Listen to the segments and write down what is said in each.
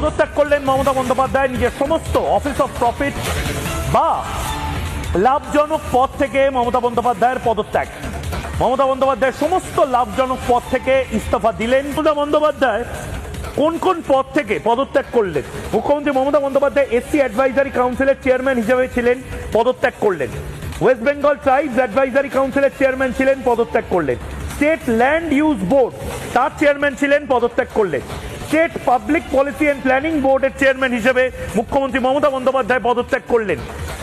পদত্যাগ করলেন মমতা বন্দ্যোপাধ্যায়। নিজের সমস্ত অফিস অফ প্রফিট বা লাভজনক পদ থেকে মমতা বন্দ্যোপাধ্যায়ের পদত্যাগ। মমতা বন্দ্যোপাধ্যায়ের সমস্ত লাভজনক পদ থেকে ইস্তফা দিলেন। মমতা বন্দ্যোপাধ্যায় কোন কোন পদ থেকে পদত্যাগ করলেন? মুখ্যমন্ত্রী মমতা বন্দ্যোপাধ্যায় এসসি অ্যাডভাইজারি কাউন্সিলের চেয়ারম্যান হিসেবে ছিলেন, পদত্যাগ করলেন। ওয়েস্ট বেঙ্গল ট্রাইবস অ্যাডভাইজারি কাউন্সিলের চেয়ারম্যান ছিলেন, পদত্যাগ করলেন। স্টেট ল্যান্ড ইউজ বোর্ড তার চেয়ারম্যান ছিলেন, পদত্যাগ করলেন। State public policy and planning বোর্ডের চেয়ারম্যান হিসেবে মুখ্যমন্ত্রী মমতা বন্দ্যোপাধ্যায় পদত্যাগ করলেন।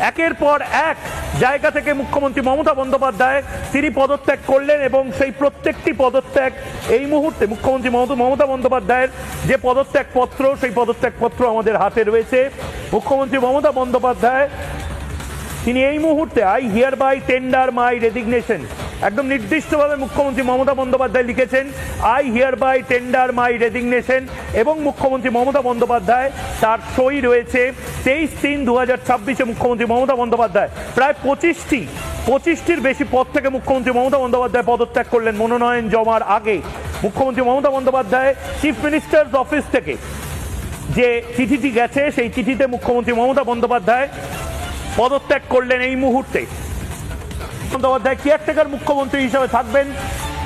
একের পর এক জায়গা থেকে মুখ্যমন্ত্রী মমতা বন্দ্যোপাধ্যায় তিনি পদত্যাগ করলেন এবং সেই প্রত্যেকটি পদত্যাগ এই মুহূর্তে মুখ্যমন্ত্রী মমতা বন্দ্যোপাধ্যায়ের যে পদত্যাগ পত্র, সেই পদত্যাগ পত্র আমাদের হাতে রয়েছে। মুখ্যমন্ত্রী মমতা বন্দ্যোপাধ্যায় তিনি এই মুহূর্তে I hereby tender my resignation, একদম নির্দিষ্টভাবে মুখ্যমন্ত্রী মমতা বন্দ্যোপাধ্যায় লিখেছেন I hereby tender my resignation, এবং মুখ্যমন্ত্রী মমতা বন্দ্যোপাধ্যায় তার সই রয়েছে 23/3/2026। মুখ্যমন্ত্রী মমতা বন্দ্যোপাধ্যায় প্রায় 25টির বেশি পদ থেকে মুখ্যমন্ত্রী মমতা বন্দ্যোপাধ্যায় পদত্যাগ করলেন মনোনয়ন জমার আগে। মুখ্যমন্ত্রী Mamata Bandyopadhyay chief ministers office থেকে যে চিঠিটি গেছে, সেই চিঠিতে মুখ্যমন্ত্রী মমতা বন্দ্যোপাধ্যায় পদত্যাগ করলেন এই মুহূর্তে। বন্দ্যোপাধ্যায় কেয়ারটেকার মুখ্যমন্ত্রী হিসেবে থাকবেন।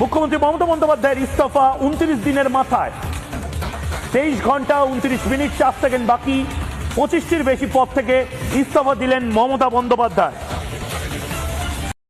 মুখ্যমন্ত্রী মমতা বন্দ্যোপাধ্যায়ের ইস্তফা 29 দিনের মাথায় 23 ঘন্টা 29 মিনিট 4 সেকেন্ড বাকি 25টির বেশি পদ থেকে ইস্তফা দিলেন মমতা বন্দ্যোপাধ্যায়।